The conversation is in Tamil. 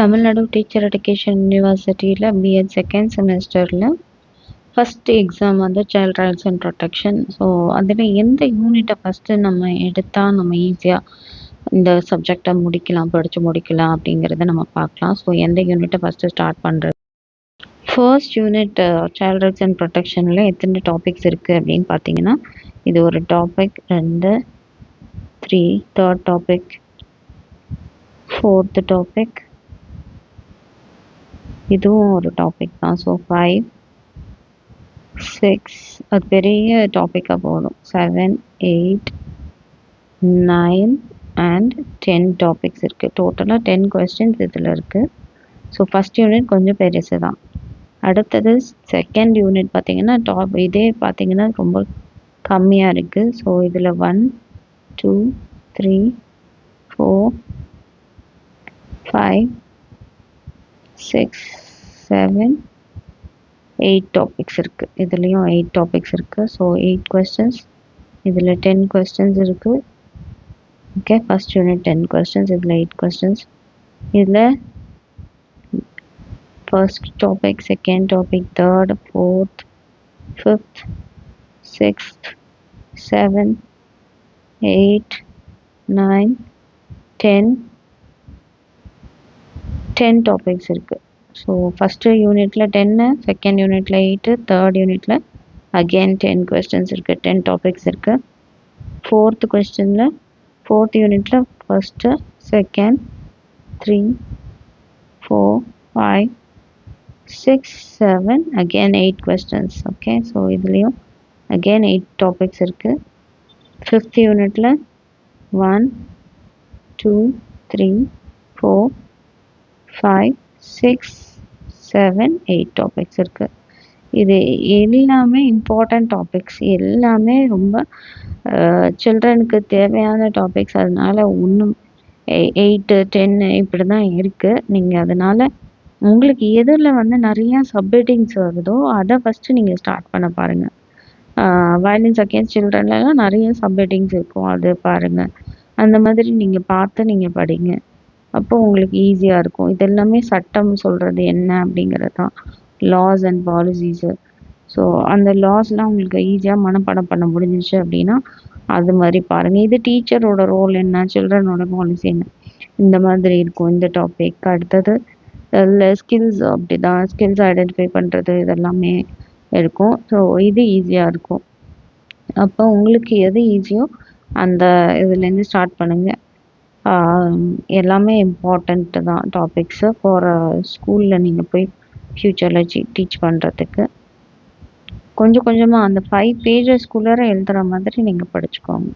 தமிழ்நாடு டீச்சர் எஜுகேஷன் யூனிவர்சிட்டியில் பிஎட் செகண்ட் செமஸ்டரில் ஃபஸ்ட்டு எக்ஸாம் வந்து child rights and protection. So அதில் எந்த யூனிட்டை ஃபஸ்ட்டு நம்ம எடுத்தால் நம்ம ஈஸியாக இந்த சப்ஜெக்டை முடிக்கலாம், படித்து முடிக்கலாம் அப்படிங்கிறத நம்ம பார்க்கலாம். ஸோ எந்த யூனிட்டை ஃபஸ்ட்டு ஸ்டார்ட் பண்ணுறது? First unit child rights and ப்ரொடெக்ஷனில் எத்தனை டாபிக்ஸ் இருக்குது அப்படின்னு பார்த்தீங்கன்னா, இது ஒரு topic, 2, 3, third topic, fourth topic, இதுவும் ஒரு டாபிக் தான். ஸோ 5, 6, அது பெரிய டாப்பிக்காக போகணும். 7, 8, 9 அண்ட் 10 டாபிக்ஸ் இருக்குது. டோட்டலாக 10 கொஸ்டின்ஸ் இதில் இருக்குது. ஸோ ஃபஸ்ட் யூனிட் கொஞ்சம் பெருசு தான். அடுத்தது செகண்ட் யூனிட் பார்த்திங்கன்னா இதே பார்த்திங்கன்னா ரொம்ப கம்மியாக இருக்குது. ஸோ இதில் 1, 2, 3, 4, 5, 6, 7, 8 டாபிக்ஸ் இருக்குது. இதுலேயும் 8 டாபிக்ஸ் இருக்குது. ஸோ 8 கொஸ்டின்ஸ், இதில் 10 கொஸ்டின்ஸ் இருக்குது. ஓகே, ஃபஸ்ட் யூனிட் 10 கொஸ்டின்ஸ், இதில் 8 கொஸ்டின்ஸ். இதில் first topic, second topic, third, fourth, fifth, sixth, 7, 8, 9, 10 topics இருக்குது. ஸோ ஃபஸ்ட்டு யூனிட்டில் 10, செகண்ட் யூனிட்டில் 8, தேர்ட் யூனிட்டில் அகெயின் 10 கொஸ்டின்ஸ் இருக்குது, 10 டாபிக்ஸ் இருக்குது. ஃபோர்த் யூனிட்டில் first, second, 3, 4, 5, 6, 7, again 8 questions. Okay, so இதுலேயும் அகெயின் 8 டாபிக்ஸ் இருக்குது. ஃபிஃப்த் யூனிட்டில் 1, 2, 3, 4, 5, 6, 7, 8 டாபிக்ஸ் இருக்குது. இது எல்லாமே இம்பார்ட்டண்ட் டாபிக்ஸ், எல்லாமே ரொம்ப சில்ட்ரனுக்கு தேவையான டாபிக்ஸ். அதனால் ஒன்றும் 8, 10 இப்படி தான் இருக்குது. நீங்கள் அதனால் உங்களுக்கு எதில் வந்து நிறையா சப்ஹெட்டிங்ஸ் வருதோ அதை ஃபஸ்ட்டு நீங்கள் ஸ்டார்ட் பண்ண பாருங்கள். வயலன்ஸ் அகேன்ஸ்ட் சில்ட்ரன்லலாம் நிறைய சப்ஹெட்டிங்ஸ் இருக்கும், அது பாருங்கள். அந்த மாதிரி நீங்கள் பார்த்து நீங்கள் படிங்க. அப்போ உங்களுக்கு ஈஸியாக இருக்கும். இது எல்லாமே சட்டம் சொல்கிறது என்ன அப்படிங்கிறது தான், லாஸ் அண்ட் பாலிசிஸு. ஸோ அந்த லாஸ்லாம் உங்களுக்கு ஈஸியாக மனப்பாடம் பண்ண முடிஞ்சிச்சு அப்படின்னா அது மாதிரி பாருங்கள். இது டீச்சரோட ரோல் என்ன, சில்ட்ரனோட பாலிசி என்ன, இந்த மாதிரி இருக்கும் இந்த டாபிக். அடுத்தது இல்லை ஸ்கில்ஸ், அப்படி தான் ஸ்கில்ஸ் ஐடென்டிஃபை பண்ணுறது, இதெல்லாமே இருக்கும். ஸோ இது ஈஸியாக இருக்கும். அப்போ உங்களுக்கு எது ஈஸியோ அந்த இதுலேருந்து ஸ்டார்ட் பண்ணுங்கள். எல்லாமே இம்பார்ட்டண்ட்டு தான் டாபிக்ஸு ஃபார் ஸ்கூலில் நீங்கள் போய் ஃப்யூச்சரில் டீச் பண்ணுறதுக்கு. கொஞ்சம் கொஞ்சமாக அந்த 5 பேஜஸ்குள்ளார எழுதுகிற மாதிரி நீங்கள் படிச்சுக்கோங்க.